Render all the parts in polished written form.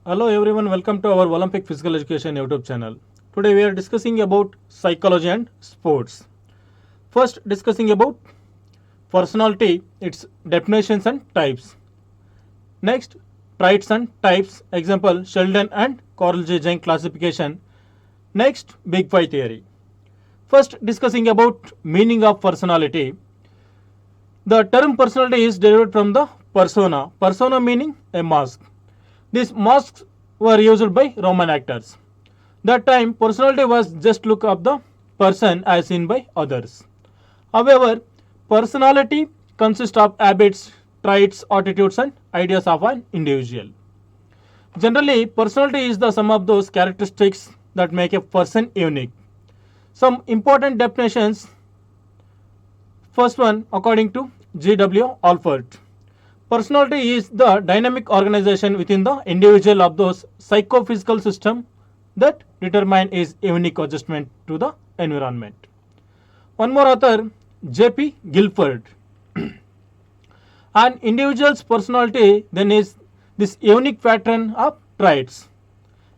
Hello everyone, welcome to our Olympic Physical Education YouTube channel. Today we are discussing about psychology and sports. First discussing about personality, its definitions and types. Next, traits and types, example Sheldon and Carl J. Jung classification. Next, Big Five theory. First discussing about meaning of personality. The term personality is derived from the persona. Persona meaning a mask. These masks were used by Roman actors. That time, personality was just look of the person as seen by others. However, personality consists of habits, traits, attitudes, and ideas of an individual. Generally, personality is the sum of those characteristics that make a person unique. Some important definitions. First one, according to G.W. Alford. Personality is the dynamic organization within the individual of those psychophysical system that determine his unique adjustment to the environment. One more author, J.P. Guilford. An individual's personality then is this unique pattern of traits.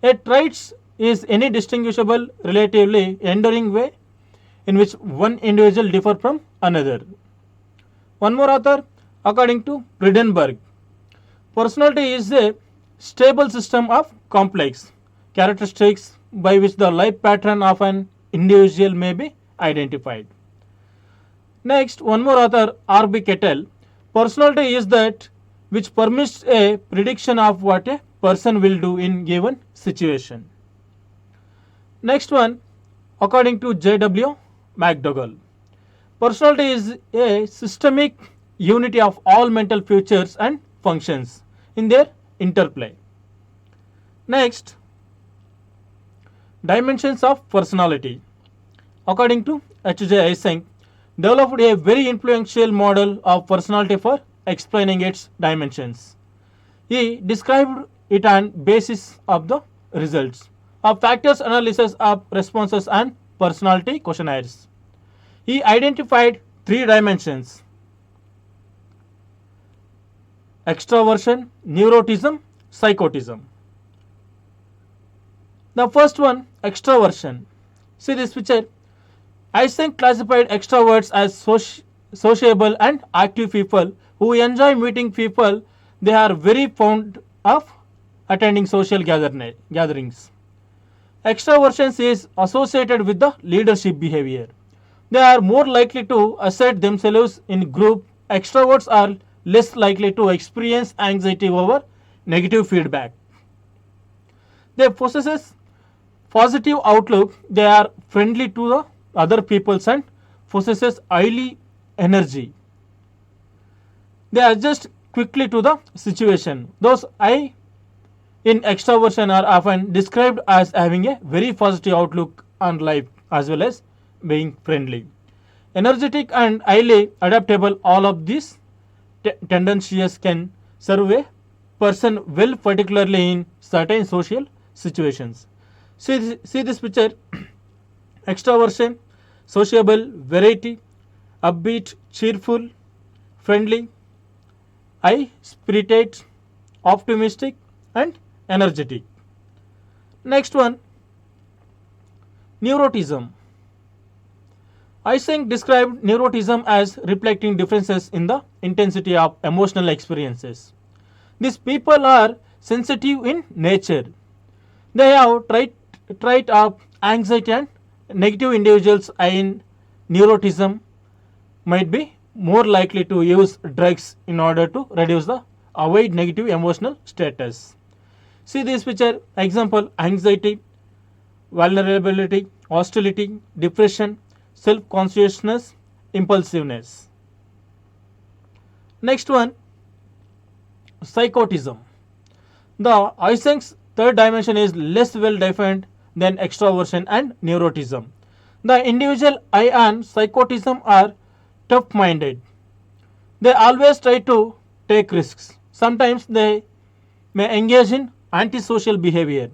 A traits is any distinguishable, relatively enduring way in which one individual differ from another. One more author, according to Friedenberg, personality is a stable system of complex characteristics by which the life pattern of an individual may be identified. Next, one more author, R.B. Kettle, personality is that which permits a prediction of what a person will do in given situation. Next one, according to J.W. McDougall, personality is a systemic unity of all mental features and functions in their interplay. Next, dimensions of personality. According to H.J. Eysenck, developed a very influential model of personality for explaining its dimensions. He described it on basis of the results of factors analysis of responses and personality questionnaires. He identified three dimensions: extraversion, neuroticism, psychotism. The first one, extraversion. See this picture. Eysenck classified extroverts as sociable and active people who enjoy meeting people. They are very fond of attending social gatherings. Extraversion is associated with the leadership behavior. They are more likely to assert themselves in group. Extroverts are less likely to experience anxiety over negative feedback. They possess positive outlook. They are friendly to the other peoples and possesses highly energy. They adjust quickly to the situation. Those I in extraversion are often described as having a very positive outlook on life as well as being friendly. Energetic and highly adaptable, all of these tendencies can serve a person well, particularly in certain social situations. See this picture. Extraversion, sociable, variety, upbeat, cheerful, friendly, high spirited, optimistic, and energetic. Next one, neuroticism. Eysenck described neuroticism as reflecting differences in the intensity of emotional experiences. These people are sensitive in nature. They have trait of anxiety and negative. Individuals in neuroticism might be more likely to use drugs in order to reduce the avoid negative emotional status. See this picture. Example, anxiety, vulnerability, hostility, depression, self-consciousness, impulsiveness. Next one, psychotism. The Eysenck's third dimension is less well defined than extraversion and neuroticism. The individual I and psychotism are tough-minded. They always try to take risks. Sometimes they may engage in antisocial behavior.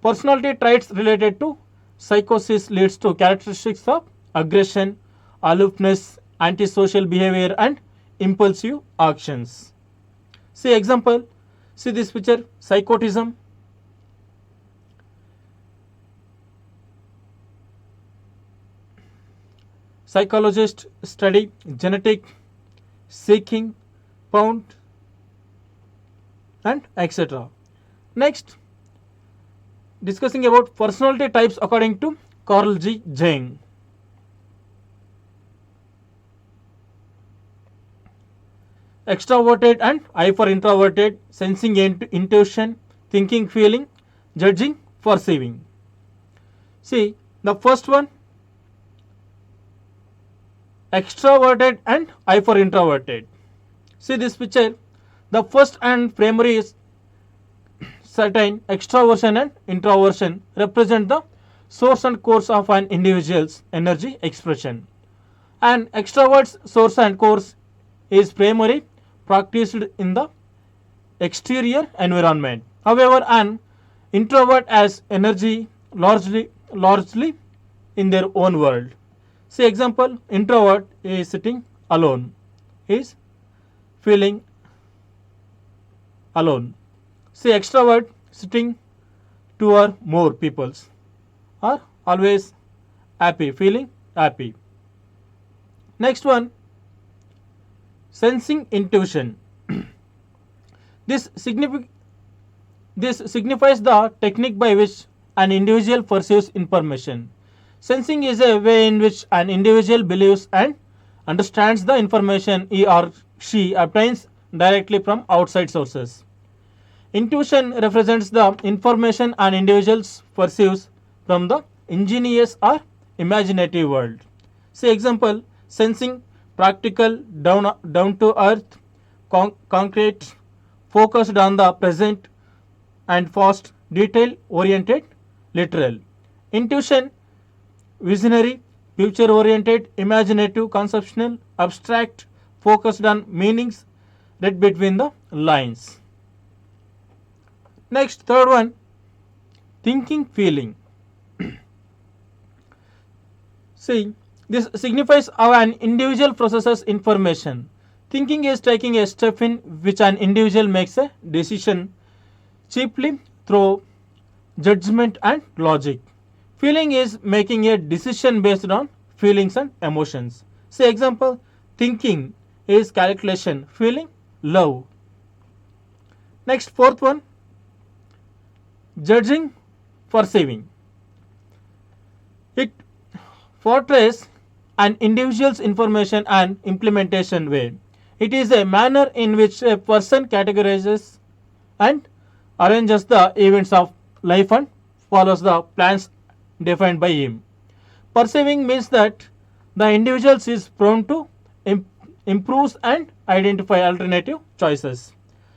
Personality traits related to psychosis leads to characteristics of aggression, aloofness, antisocial behavior, and impulsive actions. See example, see this picture, psychotism, psychologists study genetic, seeking, pound, and etc. Next, discussing about personality types according to Carl G. Jung. Extroverted and I for introverted, sensing intuition, thinking, feeling, judging, perceiving. See, the first one, extroverted and I for introverted. See this picture, the first and primary is certain extroversion and introversion represent the source and course of an individual's energy expression. An extrovert's source and course is primary practiced in the exterior environment. However, an introvert has energy largely in their own world. See example, introvert is sitting alone, is feeling alone. See extrovert sitting two or more peoples are always happy, feeling happy. Next one, sensing intuition. This signifies the technique by which an individual perceives information. Sensing is a way in which an individual believes and understands the information he or she obtains directly from outside sources. Intuition represents the information an individual perceives from the ingenious or imaginative world. Say example, sensing practical, down to earth, concrete, focused on the present, and fast, detail oriented, literal. Intuition, visionary, future oriented, imaginative, conceptual, abstract, focused on meanings, read between the lines. Next, third one, thinking, feeling. See, this signifies how an individual processes information. Thinking is taking a step in which an individual makes a decision chiefly through judgment and logic. Feeling is making a decision based on feelings and emotions. Say example, thinking is calculation, feeling love. Next, fourth one, judging, perceiving. It portrays an individual's information and implementation way. It is a manner in which a person categorizes and arranges the events of life and follows the plans defined by him. Perceiving means that the individual is prone to improve and identify alternative choices.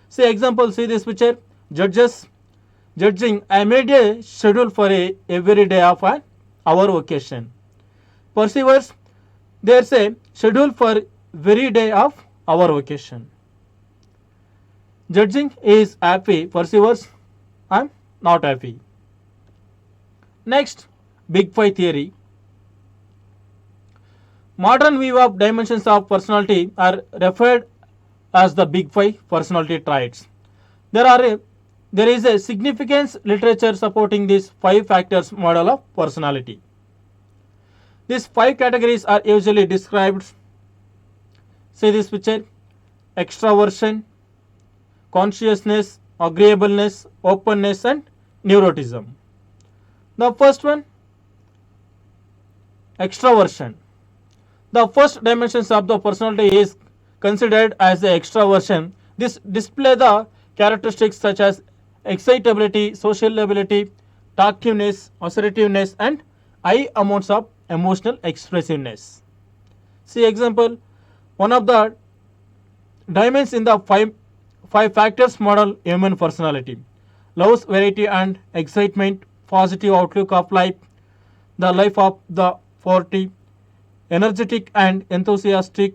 Say example, see this picture, judging, I made a schedule for every day of an hour vacation. Perceivers, there's a schedule for every day of our vacation. Judging is happy, perceivers, I'm not happy. Next, Big Five theory. Modern view of dimensions of personality are referred as the Big Five personality traits. There is a significant literature supporting this five factors model of personality. These five categories are usually described. See this picture, extraversion, consciousness, agreeableness, openness, and neuroticism. The first one, extraversion. The first dimensions of the personality is considered as the extraversion. This display the characteristics such as excitability, sociability, talkativeness, assertiveness, and high amounts of emotional expressiveness. See example, one of the dimensions in the five factors model human personality. Loves variety and excitement, positive outlook of life, the life of the 40, energetic and enthusiastic,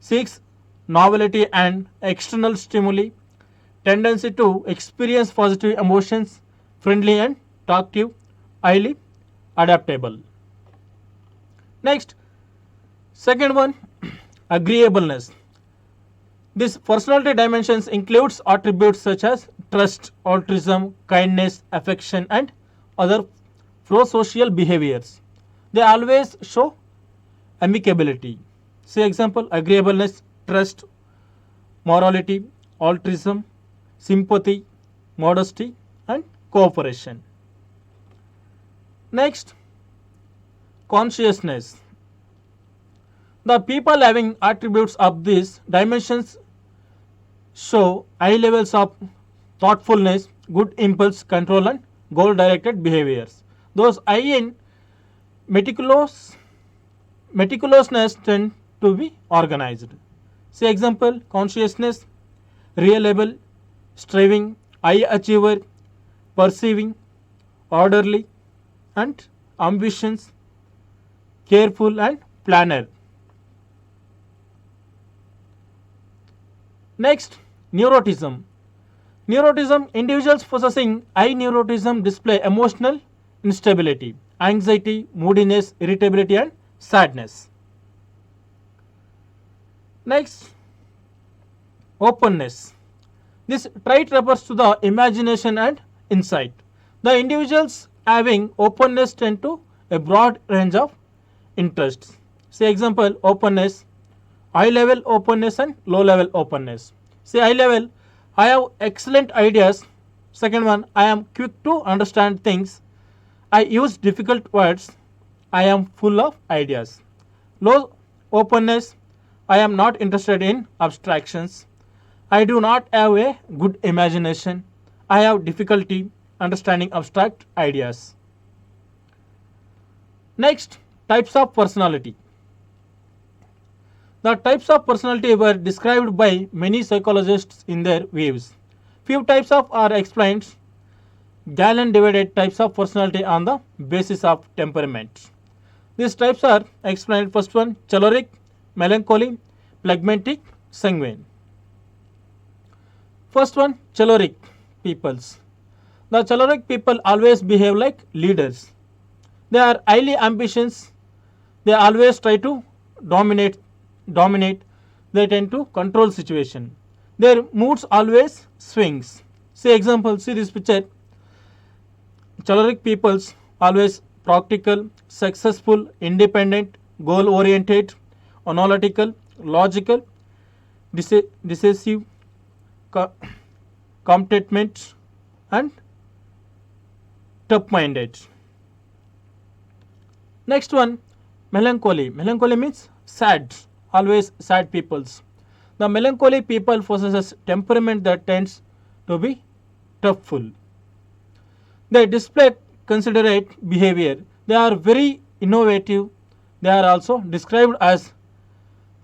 seeks novelty and external stimuli, tendency to experience positive emotions, friendly and talkative, highly adaptable. Next, second one, agreeableness. This personality dimensions includes attributes such as trust, altruism, kindness, affection, and other pro-social behaviors. They always show amicability. See example, agreeableness, trust, morality, altruism, sympathy, modesty, and cooperation. Next, consciousness. The people having attributes of these dimensions show high levels of thoughtfulness, good impulse control, and goal directed behaviors. Those high in meticulous meticulousness tend to be organized. Say example, consciousness, reliable, striving, high achiever, perceiving, orderly, and ambitions, careful, and planner. Next, neurotism. Neurotism, individuals possessing high neurotism display emotional instability, anxiety, moodiness, irritability, and sadness. Next, openness. This trait refers to the imagination and insight. The individuals having openness tend to a broad range of interests. Say example, openness, high level openness and low level openness. Say high level, I have excellent ideas. Second one, I am quick to understand things. I use difficult words. I am full of ideas. Low openness, I am not interested in abstractions. I do not have a good imagination. I have difficulty understanding abstract ideas. Next, types of personality. The types of personality were described by many psychologists in their views. Few types of are explained. Galen divided types of personality on the basis of temperament. These types are explained. First one, choleric, melancholy, phlegmatic, sanguine. First one, choleric peoples. The choleric people always behave like leaders. They are highly ambitious. They always try to dominate. They tend to control situation. Their moods always swings. See example, see this picture. Choleric peoples always practical, successful, independent, goal oriented, analytical, logical, decisive, commitment, and tough minded. Next one, melancholy. Melancholy means sad, always sad peoples. The melancholy people possesses temperament that tends to be toughful. They display considerate behavior. They are very innovative. They are also described as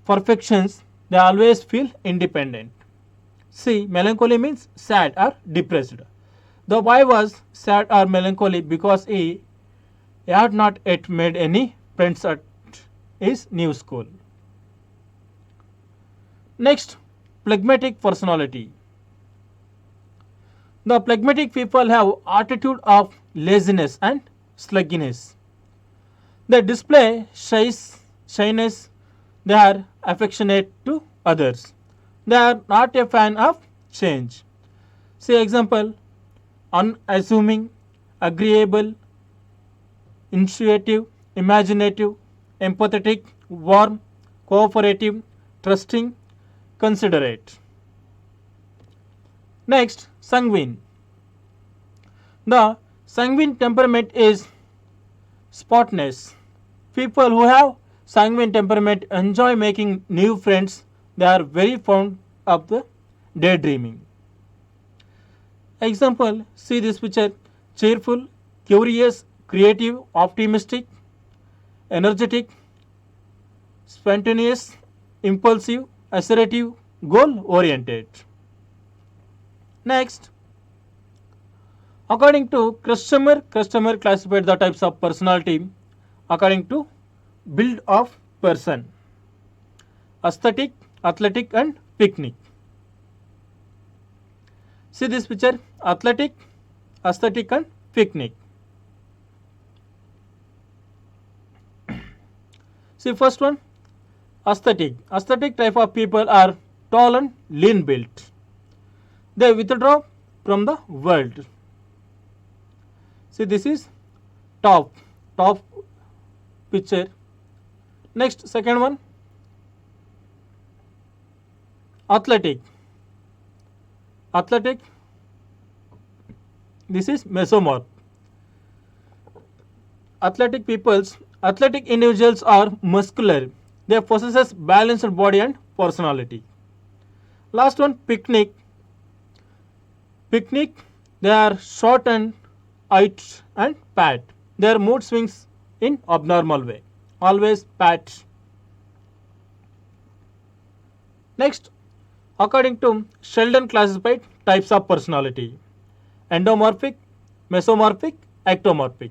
perfections. They always feel independent. See, melancholy means sad or depressed. The boy was sad or melancholy because he had not yet made any friends at his new school. Next, phlegmatic personality. The phlegmatic people have attitude of laziness and sluggishness. They display shyness. They are affectionate to others. They are not a fan of change. See example, unassuming, agreeable, intuitive, imaginative, empathetic, warm, cooperative, trusting, considerate. Next, sanguine. The sanguine temperament is spontaneous. People who have sanguine temperament enjoy making new friends. They are very fond of the daydreaming. Example, see this picture, cheerful, curious, creative, optimistic, energetic, spontaneous, impulsive, assertive, goal oriented. Next, according to customer classified the types of personality according to build of person: aesthetic, athletic, and picnic. See this picture, athletic, aesthetic, and picnic. See first one, aesthetic. Aesthetic type of people are tall and lean built. They withdraw from the world. See this is top picture. Next, second one, athletic. Athletic, this is mesomorph. Athletic individuals are muscular. They possess balanced body and personality. Last one, picnic. Picnic, they are short and height and pat. Their mood swings in abnormal way. Always pat. Next, according to Sheldon classified types of personality: endomorphic, mesomorphic, ectomorphic.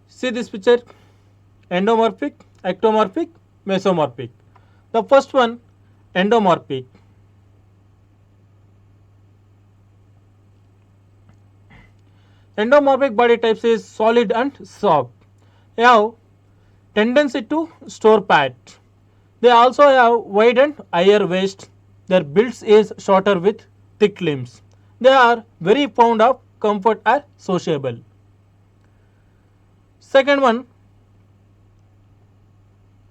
See this picture: endomorphic, ectomorphic, mesomorphic. The first one, endomorphic. Endomorphic body types is solid and soft. They have tendency to store fat. They also have wide and higher waist. Their build is shorter with thick limbs. They are very fond of comfort and sociable. Second one,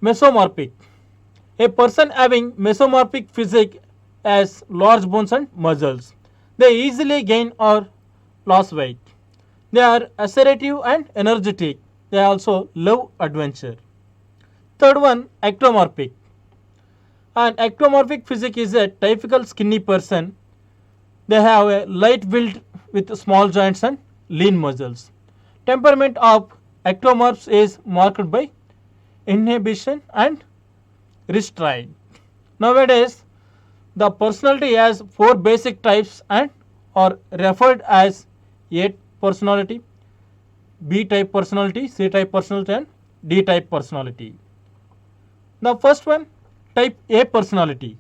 mesomorphic. A person having mesomorphic physique has large bones and muscles. They easily gain or lose weight. They are assertive and energetic. They also love adventure. Third one, ectomorphic. An ectomorphic physique is a typical skinny person. They have a light build with small joints and lean muscles. Temperament of ectomorphs is marked by inhibition and restraint. Nowadays, the personality has four basic types and are referred as A personality, B type personality, C type personality, and D type personality. The first one, type A personality.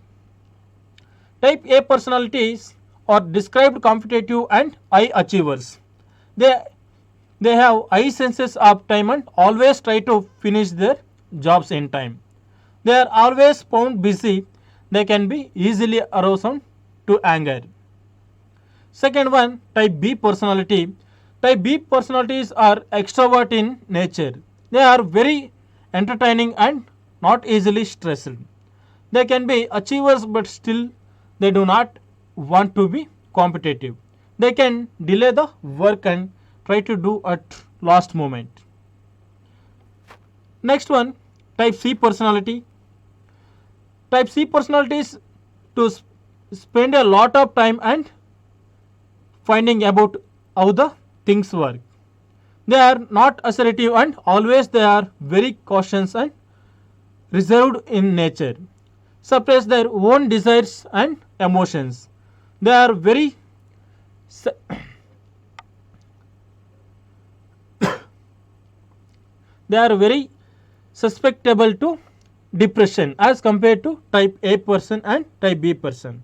Type A personalities are described competitive and high achievers. They, they have high senses of time and always try to finish their jobs in time. They are always found busy. They can be easily aroused to anger. Second one, type B personality. Type B personalities are extrovert in nature. They are very entertaining and not easily stressed. They can be achievers but still they do not want to be competitive. They can delay the work and try to do at last moment. Next one, type C personality. Type C personalities to spend a lot of time and finding about how the things work. They are not assertive and always they are very cautious and reserved in nature. Suppress their own desires and emotions. They are very they are very susceptible to depression as compared to type A person and type B person.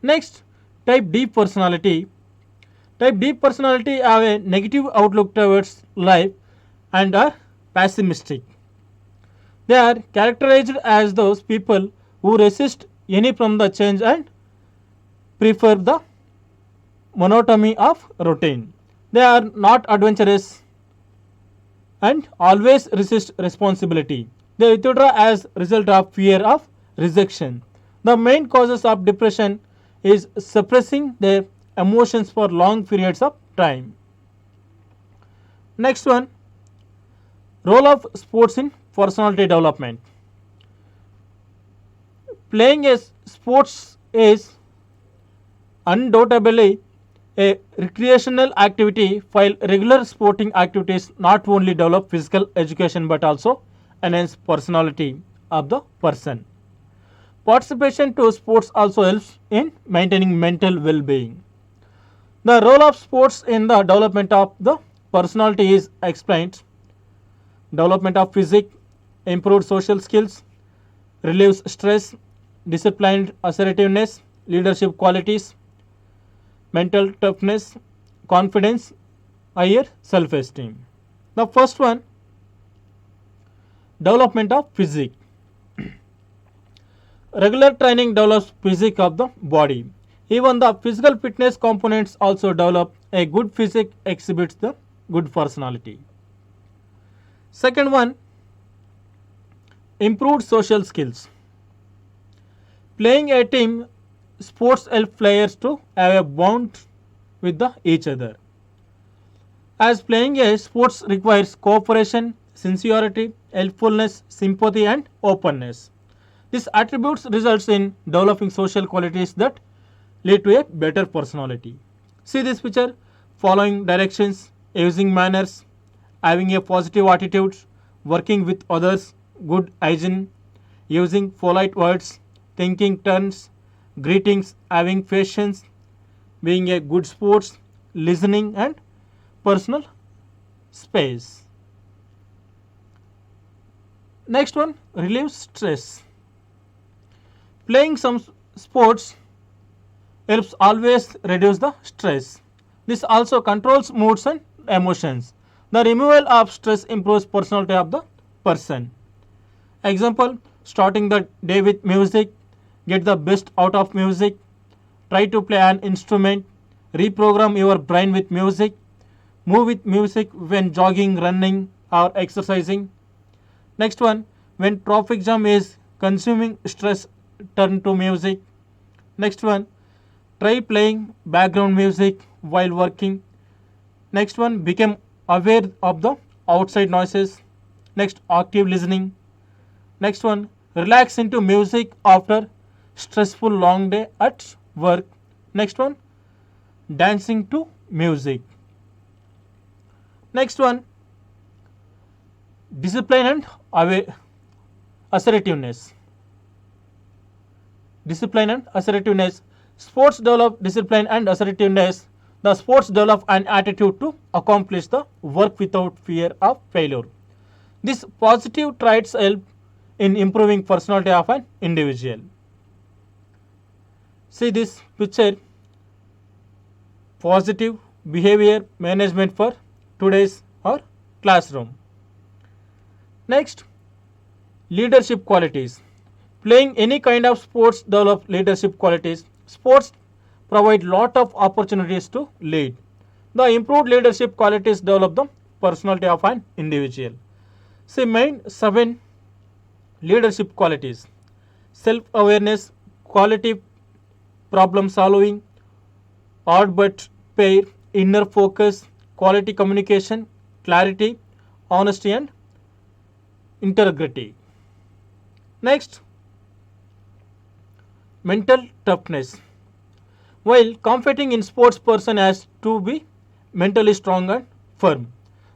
Next, type D personality. Type D personality have a negative outlook towards life and are pessimistic. They are characterized as those people who resist any from the change and prefer the monotony of routine. They are not adventurous and always resist responsibility. They withdraw as result of fear of rejection. The main causes of depression is suppressing their emotions for long periods of time. Next one, role of sports in personality development. Playing a sports is undoubtedly a recreational activity, while regular sporting activities not only develop physical education but also enhance personality of the person. Participation to sports also helps in maintaining mental well-being. The role of sports in the development of the personality is explained. Development of physique, improved social skills, relieves stress, disciplined assertiveness, leadership qualities, mental toughness, confidence, higher self-esteem. The first one, development of physique. Regular training develops physique of the body. Even the physical fitness components also develop. A good physique exhibits the good personality. Second one, improved social skills. Playing a team sports help players to have a bond with each other. As playing a sports requires cooperation, sincerity, helpfulness, sympathy, and openness. These attributes results in developing social qualities that lead to a better personality. See this picture, following directions, using manners, having a positive attitude, working with others, good hygiene, using polite words, thinking turns, greetings, having patience, being a good sports, listening, and personal space. Next one, relieve stress. Playing some sports helps always reduce the stress. This also controls moods and emotions. The removal of stress improves personality of the person. Example, starting the day with music, get the best out of music, try to play an instrument, reprogram your brain with music, move with music when jogging, running, or exercising. Next one, when traffic jam is consuming stress, turn to music. Next one, try playing background music while working. Next one, become aware of the outside noises. Next, active listening. Next one, relax into music after stressful long day at work. Next one, dancing to music. Next one, discipline and assertiveness. Discipline and assertiveness. Sports develop discipline and assertiveness. The sports develop an attitude to accomplish the work without fear of failure. These positive traits help in improving personality of an individual. See this picture, positive behavior management for today's or classroom. Next, leadership qualities. Playing any kind of sports develop leadership qualities. Sports provide lot of opportunities to lead. The improved leadership qualities develop the personality of an individual. See main 7 leadership qualities: self-awareness, quality problem solving, odd but pair, inner focus, quality communication, clarity, honesty, and integrity. Next, mental toughness. While competing in sports, person has to be mentally strong and firm.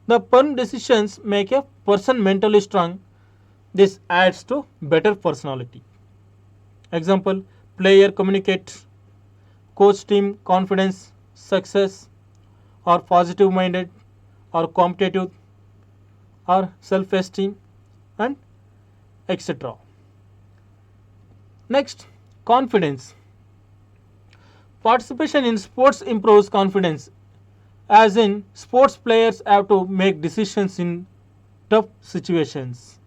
The firm decisions make a person mentally strong. This adds to better personality. Example, player communicate, coach team confidence, success, or positive minded, or competitive, or self esteem, and etc. Next, confidence. Participation in sports improves confidence, as in sports players have to make decisions in tough situations.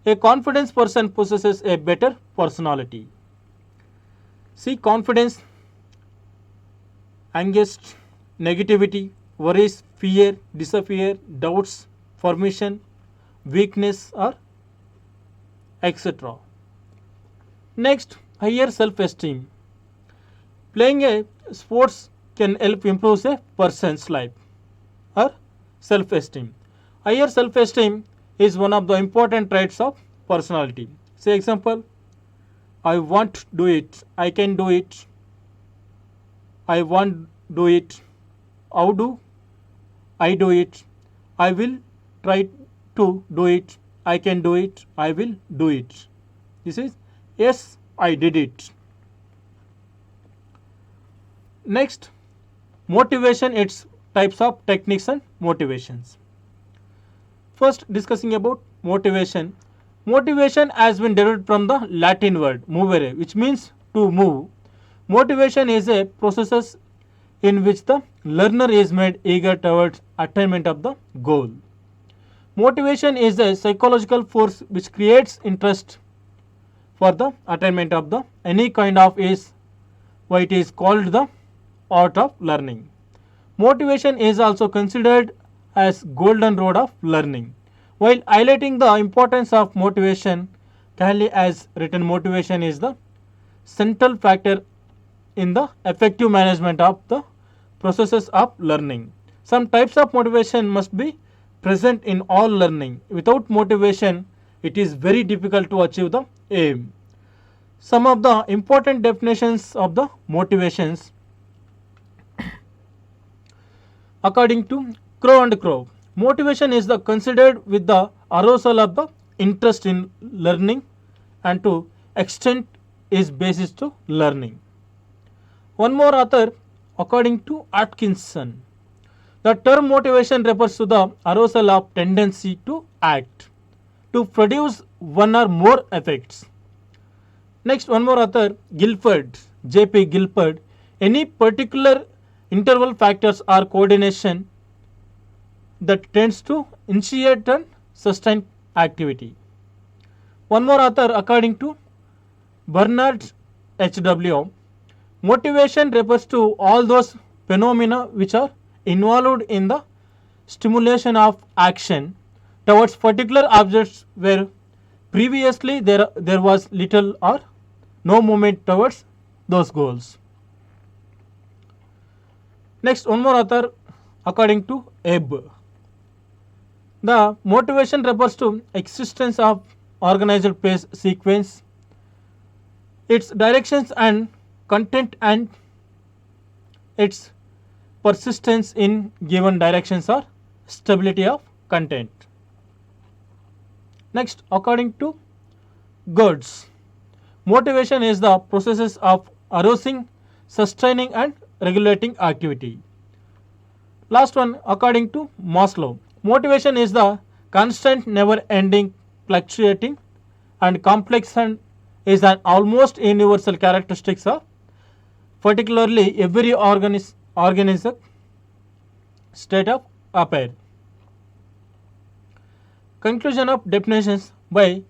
A confident person possesses a better personality. See confidence, angst, negativity, worries, fear, disappear, doubts, formation, weakness, or etc. Next, higher self-esteem. Playing a sports can help improve a person's life or self-esteem. Higher self-esteem is one of the important traits of personality. Say example, I want to do it, I can do it, I want do it, how do I do it, I will try to do it, I can do it, I will do it. This is yes, I did it. Next, motivation, its types of techniques and motivations. First, discussing about motivation. Motivation has been derived from the Latin word movere, which means to move. Motivation is a process in which the learner is made eager towards attainment of the goal. Motivation is a psychological force which creates interest for the attainment of the any kind of is why it is called the art of learning. Motivation is also considered as golden road of learning. While highlighting the importance of motivation, Cali has written motivation is the central factor in the effective management of the processes of learning. Some types of motivation must be present in all learning. Without motivation, it is very difficult to achieve the aim. Some of the important definitions of the motivations according to Crow and Crow. Motivation is the considered with the arousal of the interest in learning and to extend is basis to learning. One more author, according to Atkinson, the term motivation refers to the arousal of tendency to act, to produce one or more effects. Next, one more author, Guilford, J.P. Guilford, any particular interval factors or coordination that tends to initiate and sustain activity. One more author, according to Bernard H.W., motivation refers to all those phenomena which are involved in the stimulation of action towards particular objects where previously there was little or no movement towards those goals. Next, one more author, according to Ebb, the motivation refers to existence of organized pace sequence, its directions and content, and its persistence in given directions or stability of content. Next, according to Gertz, motivation is the processes of arousing, sustaining and regulating activity. Last one, according to Maslow, motivation is the constant, never ending, fluctuating and complex and is an almost universal characteristics of particularly every organism state of affair. Conclusion of definitions: by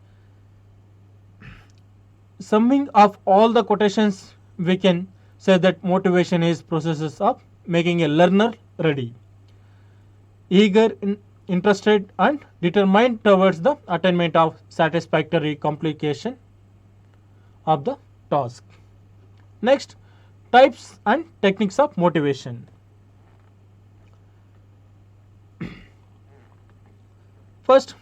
summing of all the quotations, we can say that motivation is processes of making a learner ready, eager, interested and determined towards the attainment of satisfactory completion of the task. Next, types and techniques of motivation. First,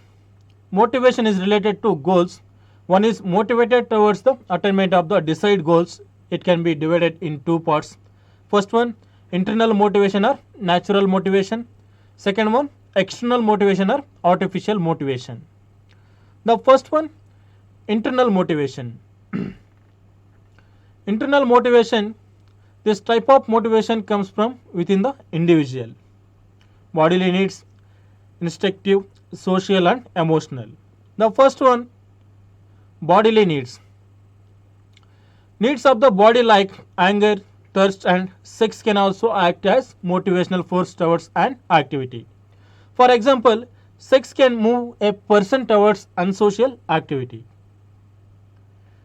motivation is related to goals. One is motivated towards the attainment of the desired goals. It can be divided in two parts. First one, internal motivation or natural motivation. Second one, external motivation or artificial motivation. The first one, internal motivation. Internal motivation, this type of motivation comes from within the individual. Bodily needs, instinctive, social and emotional. The first one, bodily needs. Needs of the body like anger, thirst and sex can also act as motivational force towards an activity. For example, sex can move a person towards unsocial activity.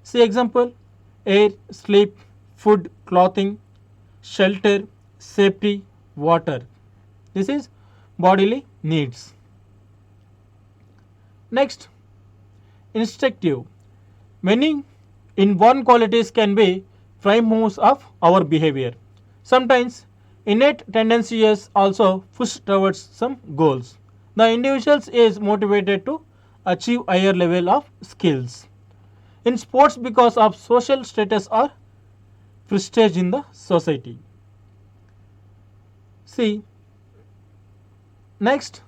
See example, air, sleep, food, clothing, shelter, safety, water. This is bodily needs. Next, instinctive. Many inborn qualities can be prime moves of our behavior. Sometimes innate tendencies also push towards some goals. The individual is motivated to achieve higher level of skills. In sports because of social status or prestige in the society. See, next,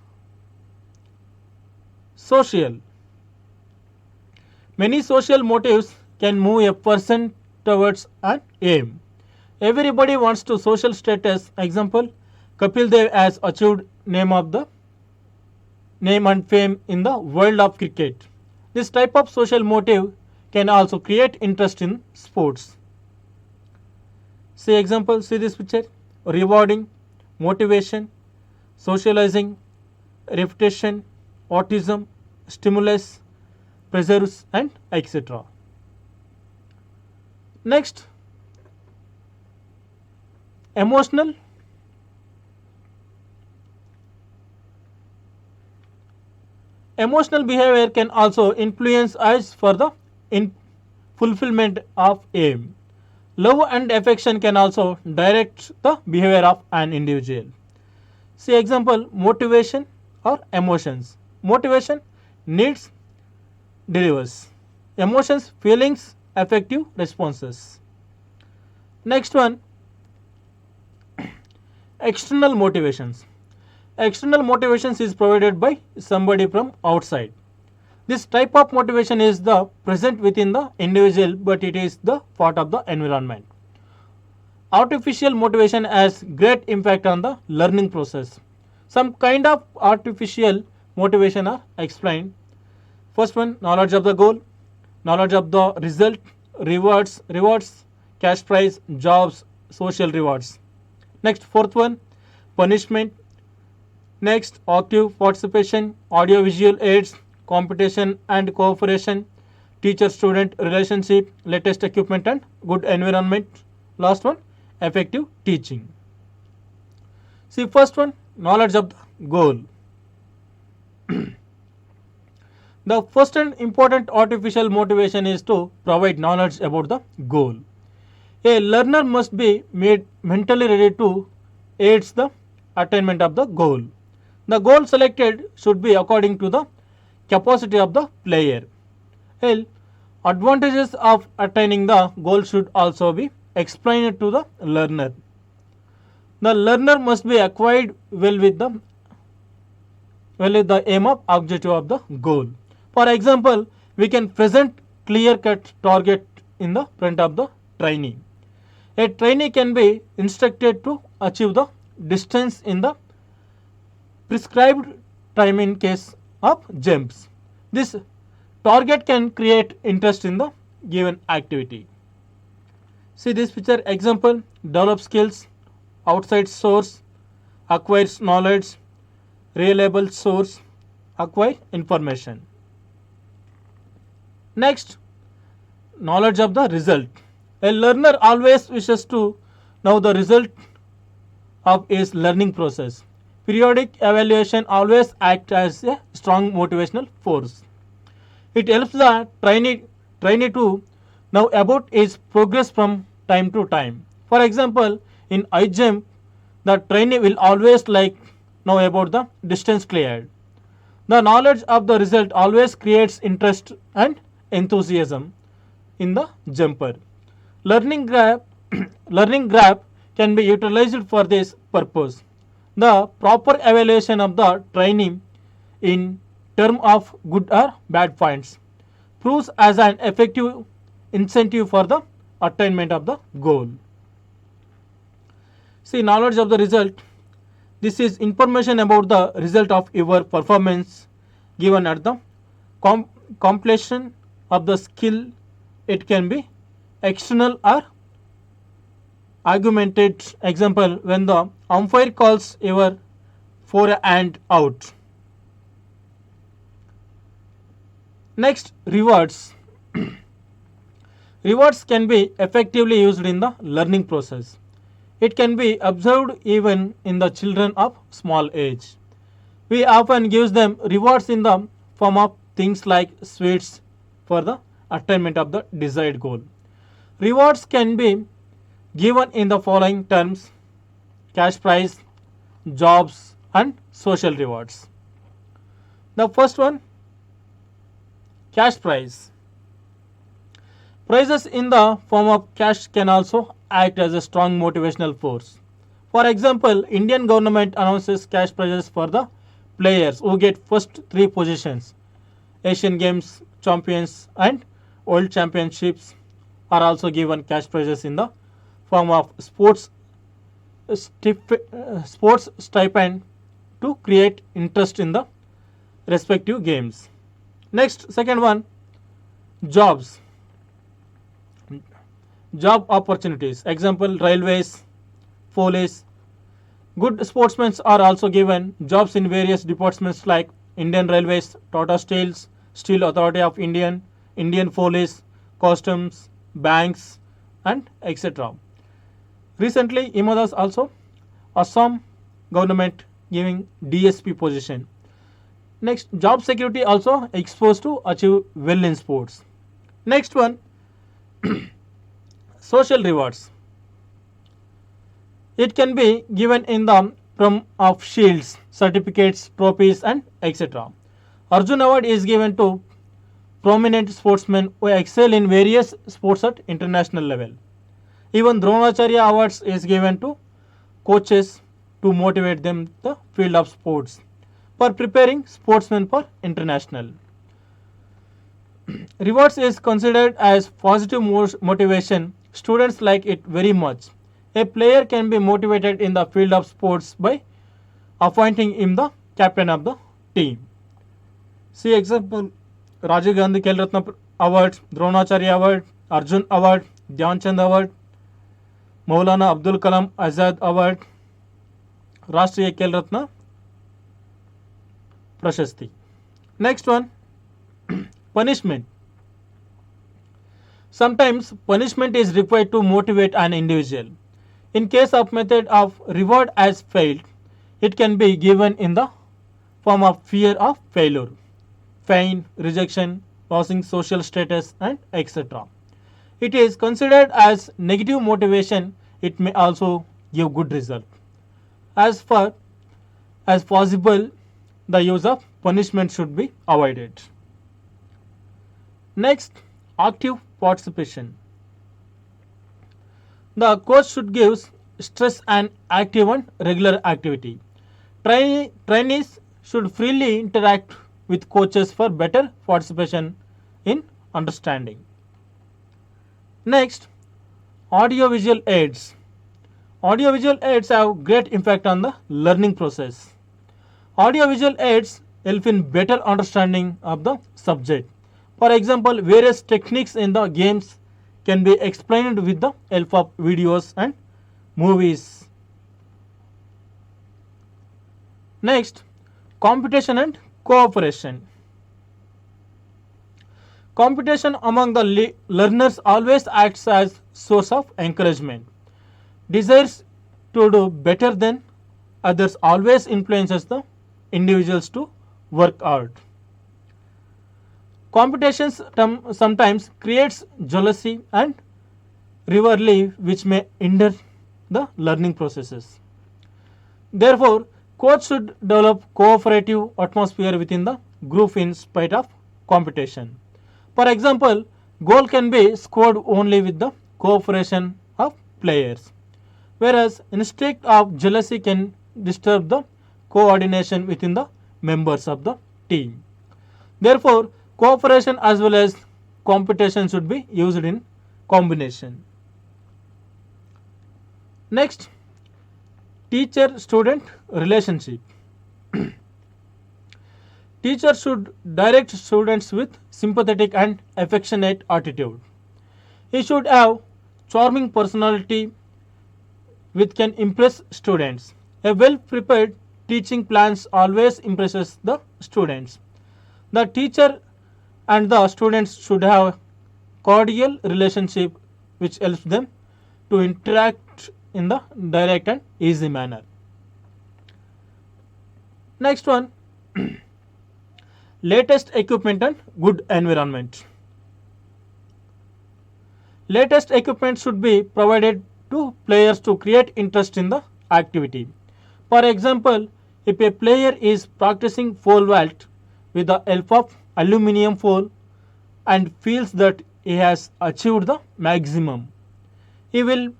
social. Many social motives can move a person towards an aim. Everybody wants to social status. Example, Kapil Dev has achieved name and fame in the world of cricket. This type of social motive can also create interest in sports. See example, see this picture, rewarding, motivation, socializing, reputation, autism, stimulus, pressures and etc. Next, emotional Emotional behavior can also influence us for the in fulfillment of aim. Love and affection can also direct the behavior of an individual. See example motivation or emotions. Motivation needs delivers. Emotions feelings affective responses. Next one external motivations. External motivations is provided by somebody from outside. This type of motivation is the present within the individual but it is the part of the environment. Artificial motivation has great impact on the learning process. Some kind of artificial motivation are explained. First one knowledge of the goal, knowledge of the result, rewards, cash prize, jobs, social rewards. Next fourth one punishment. Next active participation, audio visual aids, competition and cooperation, teacher student relationship, latest equipment and good environment. Last one effective teaching. See first one knowledge of the goal. The first and important artificial motivation is to provide knowledge about the goal. A learner must be made mentally ready to aid the attainment of the goal. The goal selected should be according to the capacity of the player. L. Advantages of attaining the goal should also be explained to the learner. The learner must be acquired well with the aim of objective of the goal. For example, we can present clear-cut target in the front of the trainee. A trainee can be instructed to achieve the distance in the prescribed time in case of jumps. This target can create interest in the given activity. See this picture example develop skills, outside source, acquires knowledge, reliable source, acquire information. Next, knowledge of the result. A learner always wishes to know the result of his learning process. Periodic evaluation always acts as a strong motivational force. It helps the trainee to know about his progress from time to time. For example, in high jump, the trainee will always know about the distance cleared. The knowledge of the result always creates interest and enthusiasm in the jumper. Learning graph, learning graph can be utilized for this purpose. The proper evaluation of the training in term of good or bad points proves as an effective incentive for the attainment of the goal. See knowledge of the result. This is information about the result of your performance given at the completion of the skill. It can be external or augmented. Example when the umpire calls your for and out. Next rewards. Rewards can be effectively used in the learning process. It can be observed even in the children of small age. We often give them rewards in the form of things like sweets for the attainment of the desired goal. Rewards can be given in the following terms: cash prize, jobs, and social rewards. The first one, cash prize. Prizes in the form of cash can also act as a strong motivational force. For example, Indian government announces cash prizes for the players who get first three positions. Asian Games champions and World Championships are also given cash prizes in the form of sports stipend to create interest in the respective games. Next, second one, jobs. Job opportunities. Example, railways, police. Good sportsmen are also given jobs in various departments like Indian Railways, Tata Steels, Steel Authority of Indian Police, Customs, banks, and etc. Recently, also Assam government giving DSP position. Next, job security also exposed to achieve well in sports. Next one, social rewards. It can be given in the form of shields, certificates, trophies, and etc. Arjun Award is given to prominent sportsmen who excel in various sports at international level. Even Dronacharya Awards is given to coaches to motivate them the field of sports for preparing sportsmen for international. Rewards is considered as positive motivation. Students like it very much. A player can be motivated in the field of sports by appointing him the captain of the team. See example, Rajiv Gandhi Khel Ratna Award, Dronacharya Award, Arjun Award, Dhyanchand Award, Maulana Abdul Kalam Azad Award, राष्ट्रीय खेल रत्न प्रशस्ति. Next one, punishment. Sometimes punishment is required to motivate an individual. In case of method of reward as failed, it can be given in the form of fear of failure, pain, rejection, losing social status, and etc. It is considered as negative motivation. It may also give good result. As far as possible, the use of punishment should be avoided. Next, active participation. The coach should give stress and active and regular activity. Trainees should freely interact with coaches for better participation in understanding. Next, audiovisual aids. Audiovisual aids have great impact on the learning process. Audiovisual aids help in better understanding of the subject. For example, various techniques in the games can be explained with the help of videos and movies. Next, competition and cooperation. Competition among the learners always acts as source of encouragement. Desires to do better than others always influences the individuals to work hard. Competitions sometimes creates jealousy and rivalry which may hinder the learning processes. Therefore, coach should develop cooperative atmosphere within the group in spite of competition. For example, goal can be scored only with the cooperation of players, whereas instinct of jealousy can disturb the coordination within the members of the team. Therefore, cooperation as well as competition should be used in combination. Next, teacher student relationship. Teachers should direct students with sympathetic and affectionate attitude. He should have charming personality which can impress students. A well prepared teaching plans always impresses the students. The teacher and the students should have cordial relationship which helps them to interact in the direct and easy manner. Next one, latest equipment and good environment. Latest equipment should be provided to players to create interest in the activity. For example, if a player is practicing pole vault with the help of aluminium pole and feels that he has achieved the maximum, he will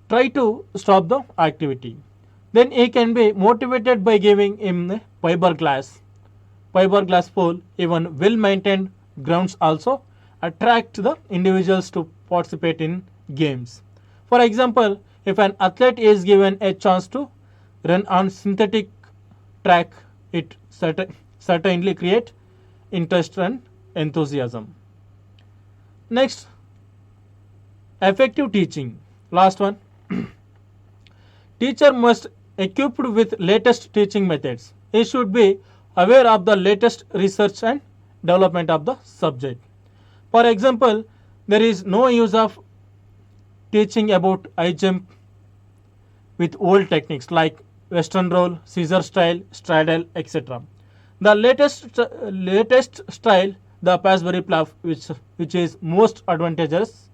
try to stop the activity. Then he can be motivated by giving him a fiberglass pole. Even well maintained grounds also attract the individuals to participate in games. For example, if an athlete is given a chance to run on synthetic track, it certainly create interest and enthusiasm. Next, effective teaching. Last one. Teacher must equipped with latest teaching methods. He should be aware of the latest research and development of the subject. For example, there is no use of teaching about high jump with old techniques like western roll, scissor style, straddle, etc. The latest style, the Pasbury Plough, which is most advantageous,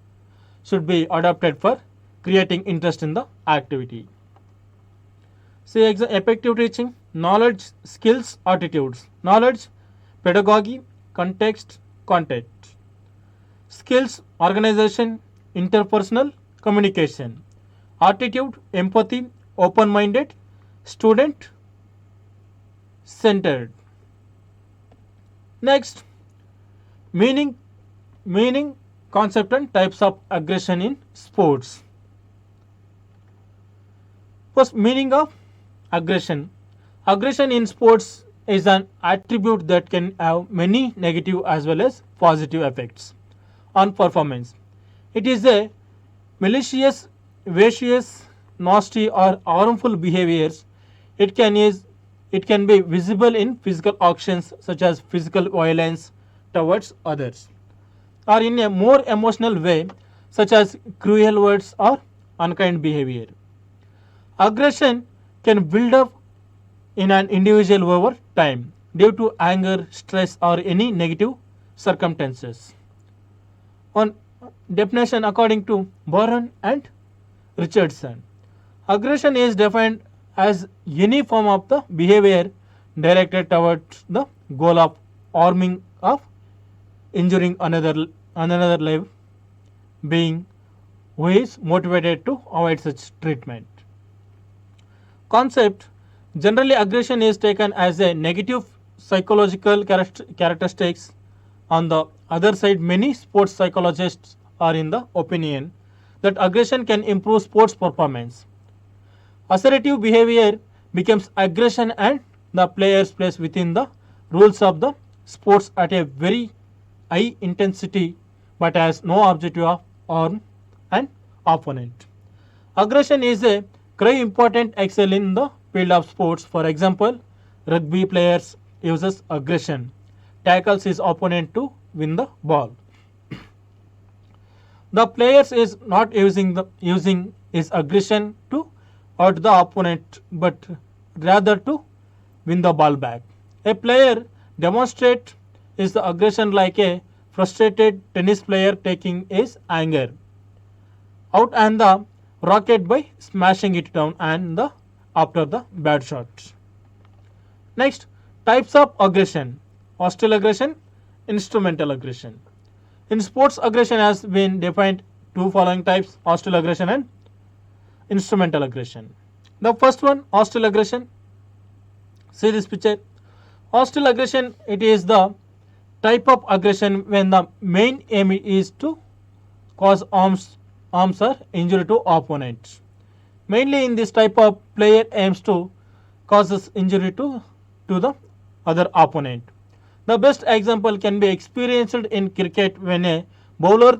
should be adopted for creating interest in the activity. See effective teaching, knowledge, skills, attitudes. Knowledge, pedagogy, context, content. Skills, organization, interpersonal communication. Attitude, empathy, open minded, student centered. Next, meaning, meaning, concept and types of aggression in sports. First, meaning of aggression. Aggression in sports is an attribute that can have many negative as well as positive effects on performance. It is a malicious, vicious, nasty or harmful behaviors. It can is it can be visible in physical actions such as physical violence towards others, or in a more emotional way such as cruel words or unkind behavior. Aggression can build up in an individual over time due to anger, stress, or any negative circumstances. On definition according to Boron and Richardson, aggression is defined as any form of the behavior directed towards the goal of harming of injuring another life being who is motivated to avoid such treatment. Concept, generally aggression is taken as a negative psychological characteristics. On the other side, many sports psychologists are in the opinion that aggression can improve sports performance. Assertive behavior becomes aggression and the players plays within the rules of the sports at a very high intensity but has no objective of harm an opponent. Aggression is a very important excel in the field of sports. For example, rugby players uses aggression, tackles his opponent to win the ball. The players is not using his aggression to hurt the opponent but rather to win the ball back. A player demonstrates his aggression like a frustrated tennis player taking his anger out and the rocket by smashing it down and the after the bad shots. Next, types of aggression: hostile aggression, instrumental aggression. In sports, aggression has been defined two following types: hostile aggression and instrumental aggression. The first one, hostile aggression. See this picture. Hostile aggression, it is the type of aggression when the main aim is to cause harms or injury to opponents. Mainly in this type of player aims to causes injury to the other opponent. The best example can be experienced in cricket when a bowler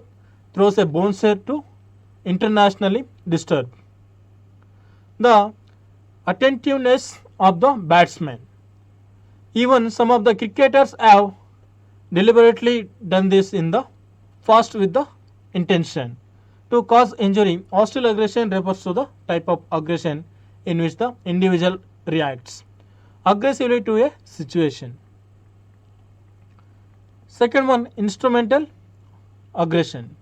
throws a bouncer to internationally disturb the attentiveness of the batsman. Even some of the cricketers have deliberately done this in the past with the intention to cause injury. Hostile aggression refers to the type of aggression in which the individual reacts aggressively to a situation. Second one, instrumental aggression.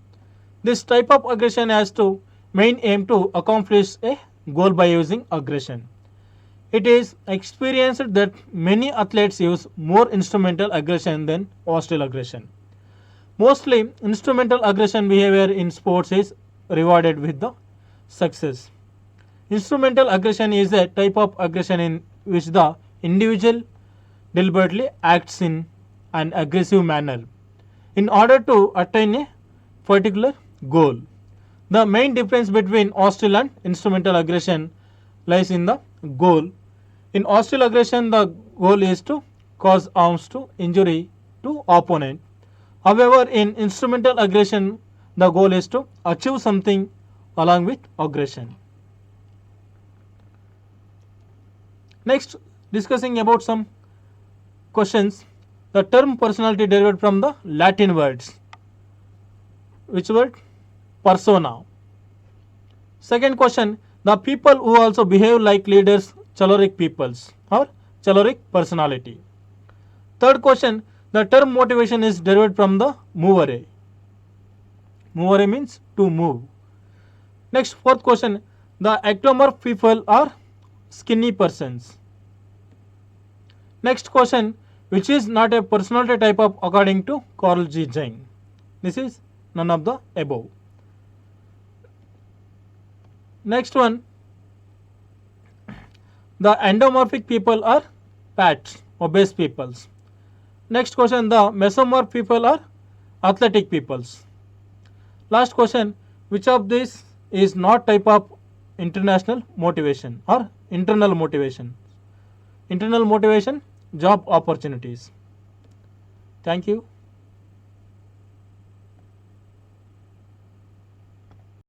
This type of aggression has to main aim to accomplish a goal by using aggression. It is experienced that many athletes use more instrumental aggression than hostile aggression. Mostly, instrumental aggression behavior in sports is rewarded with the success. Instrumental aggression is a type of aggression in which the individual deliberately acts in an aggressive manner in order to attain a particular goal. The main difference between hostile and instrumental aggression lies in the goal. In hostile aggression, the goal is to cause harms to injury to opponent. However, in instrumental aggression, the goal is to achieve something along with aggression. Next, discussing about some questions. The term personality derived from the Latin words. Which word? Persona. Second question, the people who also behave like leaders, choleric peoples or choleric personality. Third question, the term motivation is derived from the movere. Movere means to move. Next, fourth question, the ectomorph people are skinny persons. Next question, which is not a personality type of according to Carl G. Jung. This is none of the above. Next one, the endomorphic people are fat, obese peoples. Next question, the mesomorph people are athletic peoples. Last question, which of these is not type of international motivation or internal motivation? Internal motivation, job opportunities. Thank you.